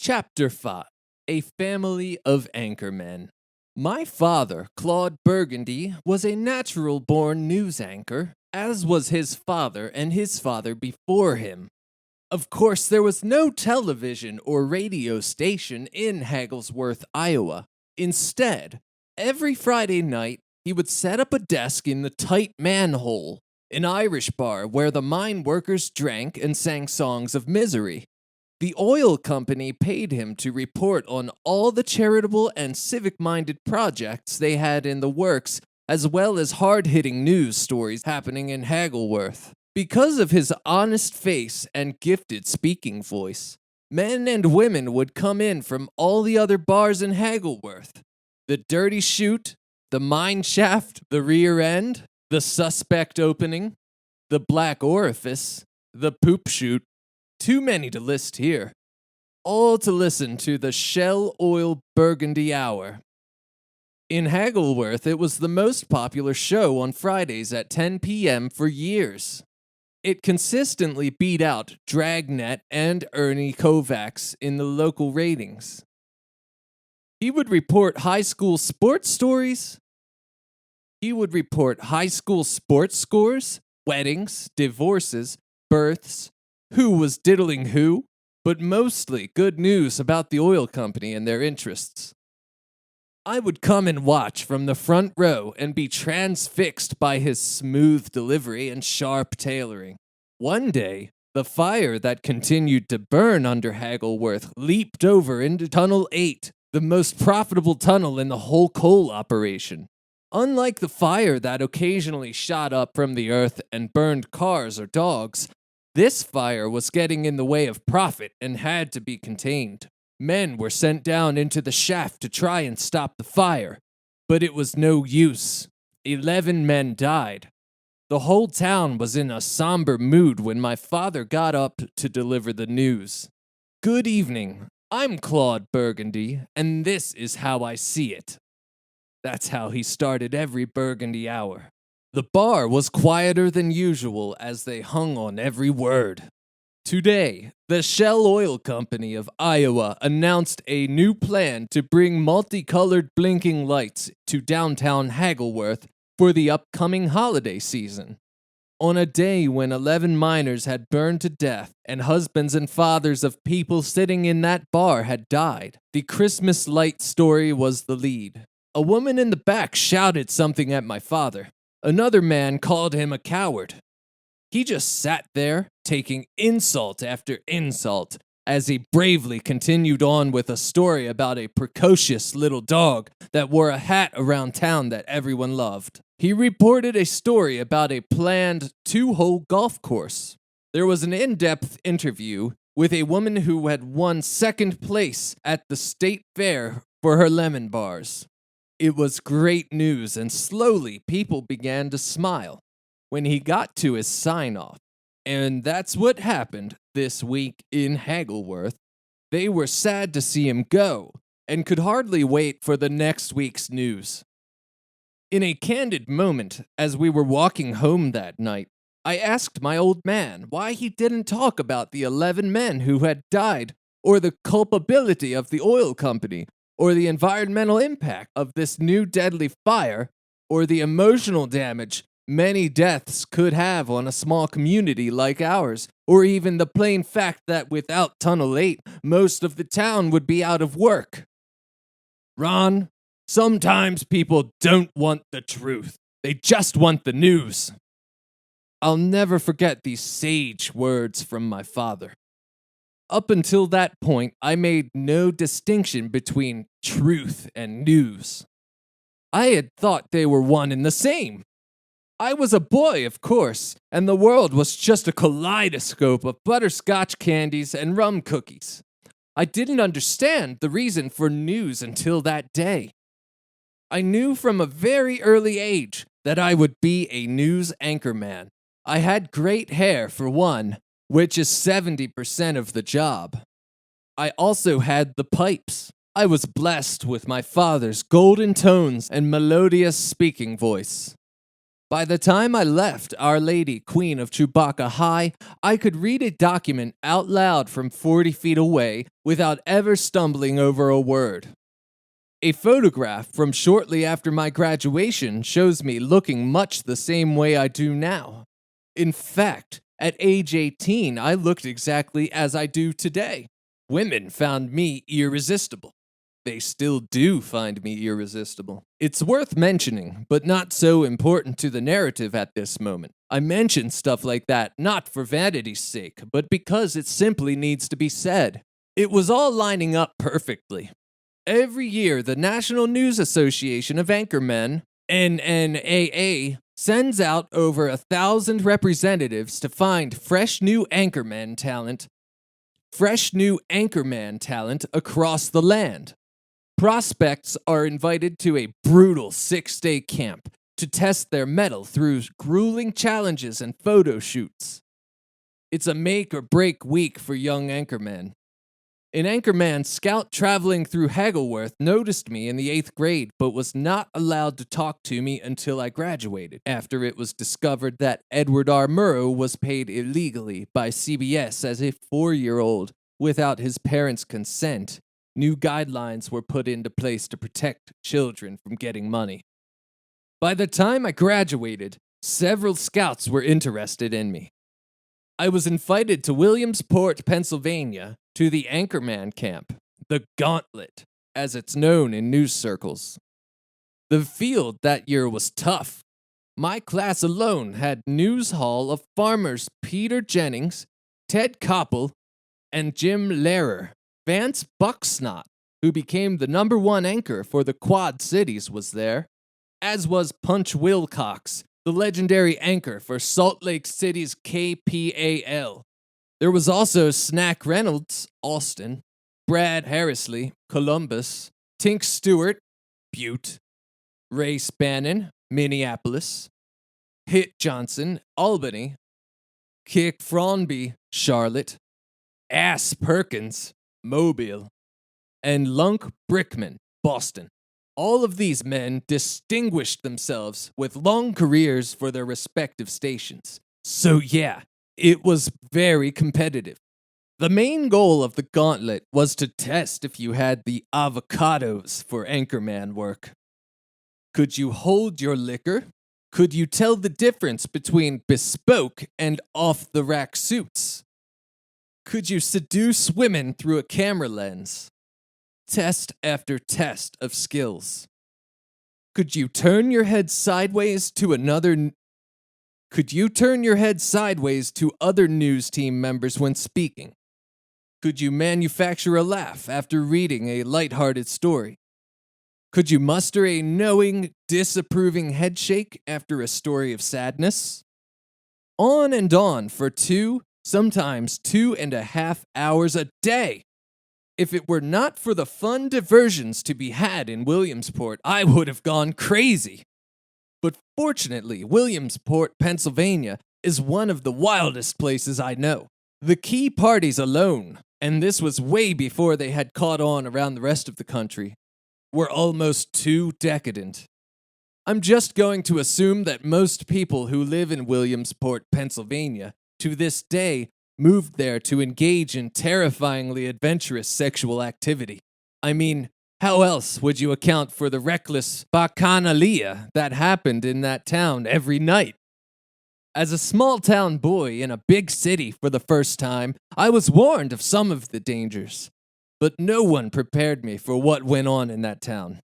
Chapter 5 A Family of Anchormen. My father, Claude Burgundy, was a natural-born news anchor, as was his father and his father before him. Of course, there was no television or radio station in Hagglesworth, Iowa. Instead, every Friday night, he would set up a desk in the Tight Manhole, an Irish bar where the mine workers drank and sang songs of misery. The oil company paid him to report on all the charitable and civic-minded projects they had in the works, as well as hard-hitting news stories happening in Hagglesworth. Because of his honest face and gifted speaking voice, men and women would come in from all the other bars in Hagglesworth. The Dirty Chute, the Mine Shaft, the Rear End, the Suspect Opening, the Black Orifice, the Poop Chute. Too many to list here. All to listen to the Shell Oil Burgundy Hour. In Hagglesworth, it was the most popular show on Fridays at 10 p.m. for years. It consistently beat out Dragnet and Ernie Kovacs in the local ratings. He would report high school sports stories. He would report high school sports scores, weddings, divorces, births, who was diddling who, but mostly good news about the oil company and their interests. I would come and watch from the front row and be transfixed by his smooth delivery and sharp tailoring. One day, the fire that continued to burn under Hagglesworth leaped over into Tunnel 8, the most profitable tunnel in the whole coal operation. Unlike the fire that occasionally shot up from the earth and burned cars or dogs, this fire was getting in the way of profit and had to be contained. Men were sent down into the shaft to try and stop the fire, but it was no use. 11 men died. The whole town was in a somber mood when my father got up to deliver the news. Good evening. I'm Claude Burgundy, and this is how I see it. That's how he started every Burgundy hour. The bar was quieter than usual as they hung on every word. Today, the Shell Oil Company of Iowa announced a new plan to bring multicolored blinking lights to downtown Hagglesworth for the upcoming holiday season. On a day when 11 miners had burned to death and husbands and fathers of people sitting in that bar had died, the Christmas light story was the lead. A woman in the back shouted something at my father. Another man called him a coward. He just sat there, taking insult after insult, as he bravely continued on with a story about a precocious little dog that wore a hat around town that everyone loved. He reported a story about a planned 2-hole golf course. There was an in-depth interview with a woman who had won second place at the state fair for her lemon bars. It was great news, and slowly people began to smile when he got to his sign-off. And that's what happened this week in Hagglesworth. They were sad to see him go, and could hardly wait for the next week's news. In a candid moment, as we were walking home that night, I asked my old man why he didn't talk about the 11 men who had died, or the culpability of the oil company, or the environmental impact of this new deadly fire, or the emotional damage many deaths could have on a small community like ours, or even the plain fact that without Tunnel 8, most of the town would be out of work. Ron, sometimes people don't want the truth. They just want the news. I'll never forget these sage words from my father. Up until that point, I made no distinction between truth and news. I had thought they were one and the same. I was a boy, of course, and the world was just a kaleidoscope of butterscotch candies and rum cookies. I didn't understand the reason for news until that day. I knew from a very early age that I would be a news anchorman. I had great hair, for one, which is 70% of the job. I also had the pipes. I was blessed with my father's golden tones and melodious speaking voice. By the time I left Our Lady, Queen of Chewbacca High, I could read a document out loud from 40 feet away without ever stumbling over a word. A photograph from shortly after my graduation shows me looking much the same way I do now. In fact, at age 18, I looked exactly as I do today. Women found me irresistible. They still do find me irresistible. It's worth mentioning, but not so important to the narrative at this moment. I mention stuff like that not for vanity's sake, but because it simply needs to be said. It was all lining up perfectly. Every year, the National News Association of Anchormen, NNAA, sends out over 1,000 representatives to find fresh new Anchorman talent across the land. Prospects are invited to a brutal 6-day camp to test their mettle through grueling challenges and photo shoots. It's a make or break week for young Anchormen. An Anchorman scout traveling through Haggleworth noticed me in the 8th grade, but was not allowed to talk to me until I graduated, after it was discovered that Edward R. Murrow was paid illegally by CBS as a 4-year-old without his parents' consent. New guidelines were put into place to protect children from getting money. By the time I graduated, several scouts were interested in me. I was invited to Williamsport, Pennsylvania, to the Anchorman camp, the Gauntlet, as it's known in news circles. The field that year was tough. My class alone had News Hall of Farmers Peter Jennings, Ted Koppel, and Jim Lehrer. Vance Bucksnot, who became the #1 anchor for the Quad Cities, was there, as was Punch Wilcox, the legendary anchor for Salt Lake City's KPAL. There was also Snack Reynolds, Austin, Brad Harrisley, Columbus, Tink Stewart, Butte, Ray Spannon, Minneapolis, Hit Johnson, Albany, Kick Fronby, Charlotte, Ass Perkins, Mobile, and Lunk Brickman, Boston. All of these men distinguished themselves with long careers for their respective stations. So yeah, it was very competitive. The main goal of the gauntlet was to test if you had the avocados for Anchorman work. Could you hold your liquor? Could you tell the difference between bespoke and off-the-rack suits? Could you seduce women through a camera lens? Test after test of skills. Could you turn your head sideways to other news team members when speaking? Could you manufacture a laugh after reading a lighthearted story? Could you muster a knowing, disapproving headshake after a story of sadness? On and on for 2, sometimes 2.5 hours a day. If it were not for the fun diversions to be had in Williamsport, I would have gone crazy. But fortunately, Williamsport, Pennsylvania, is one of the wildest places I know. The key parties alone, and this was way before they had caught on around the rest of the country, were almost too decadent. I'm just going to assume that most people who live in Williamsport, Pennsylvania, to this day, moved there to engage in terrifyingly adventurous sexual activity. I mean, how else would you account for the reckless bacchanalia that happened in that town every night? As a small-town boy in a big city for the first time, I was warned of some of the dangers, but no one prepared me for what went on in that town.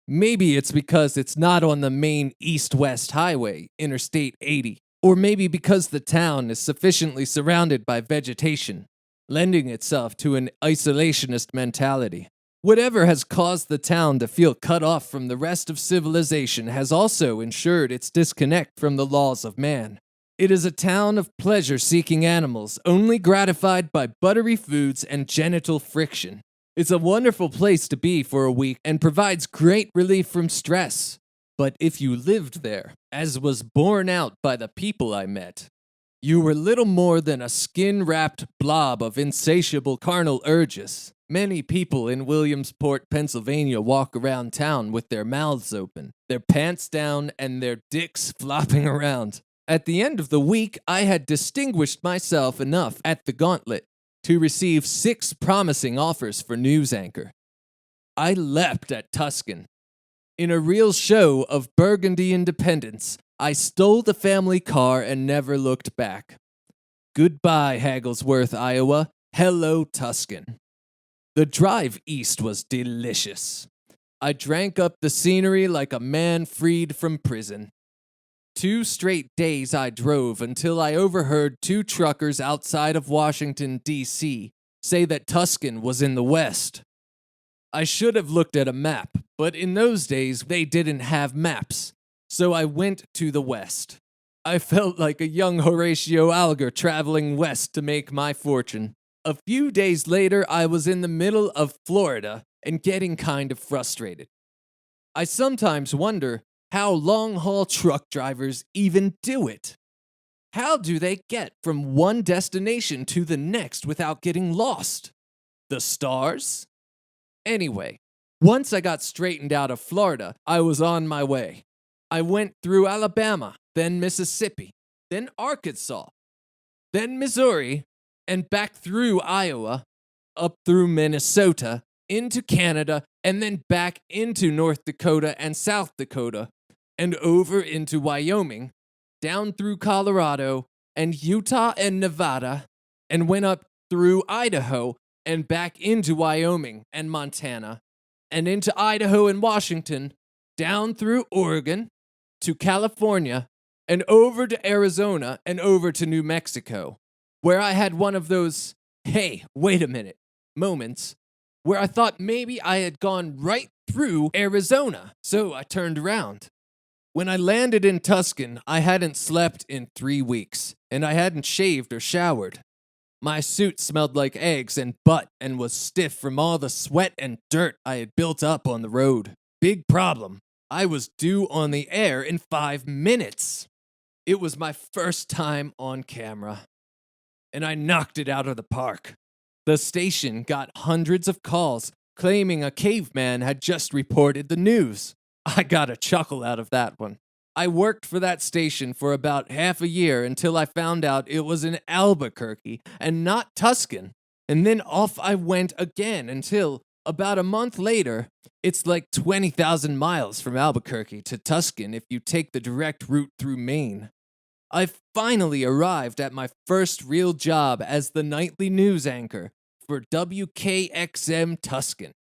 Maybe it's because it's not on the main east-west highway, Interstate 80. Or maybe because the town is sufficiently surrounded by vegetation, lending itself to an isolationist mentality. Whatever has caused the town to feel cut off from the rest of civilization has also ensured its disconnect from the laws of man. It is a town of pleasure-seeking animals, only gratified by buttery foods and genital friction. It's a wonderful place to be for a week and provides great relief from stress. But if you lived there, as was borne out by the people I met, you were little more than a skin-wrapped blob of insatiable carnal urges. Many people in Williamsport, Pennsylvania walk around town with their mouths open, their pants down, and their dicks flopping around. At the end of the week, I had distinguished myself enough at the gauntlet to receive 6 promising offers for news anchor. I leapt at Tuscan. In a real show of Burgundy independence, I stole the family car and never looked back. Goodbye, Hagglesworth, Iowa. Hello, Tuscan. The drive east was delicious. I drank up the scenery like a man freed from prison. 2 straight days I drove until I overheard 2 truckers outside of Washington, D.C. say that Tuscan was in the west. I should have looked at a map, but in those days they didn't have maps, so I went to the west. I felt like a young Horatio Alger traveling west to make my fortune. A few days later, I was in the middle of Florida and getting kind of frustrated. I sometimes wonder how long-haul truck drivers even do it. How do they get from one destination to the next without getting lost? The stars? Anyway, once I got straightened out of Florida, I was on my way. I went through Alabama, then Mississippi, then Arkansas, then Missouri, and back through Iowa, up through Minnesota, into Canada, and then back into North Dakota and South Dakota, and over into Wyoming, down through Colorado, and Utah and Nevada, and went up through Idaho, and back into Wyoming and Montana, and into Idaho and Washington, down through Oregon, to California, and over to Arizona, and over to New Mexico, where I had one of those, hey, wait a minute, moments, where I thought maybe I had gone right through Arizona, so I turned around. When I landed in Tuscan, I hadn't slept in 3 weeks, and I hadn't shaved or showered. My suit smelled like eggs and butt and was stiff from all the sweat and dirt I had built up on the road. Big problem. I was due on the air in 5 minutes. It was my first time on camera, and I knocked it out of the park. The station got hundreds of calls claiming a caveman had just reported the news. I got a chuckle out of that one. I worked for that station for about half a year until I found out it was in Albuquerque and not Tuscan. And then off I went again until, about a month later, it's like 20,000 miles from Albuquerque to Tuscan if you take the direct route through Maine. I finally arrived at my first real job as the nightly news anchor for WKXM Tuscan.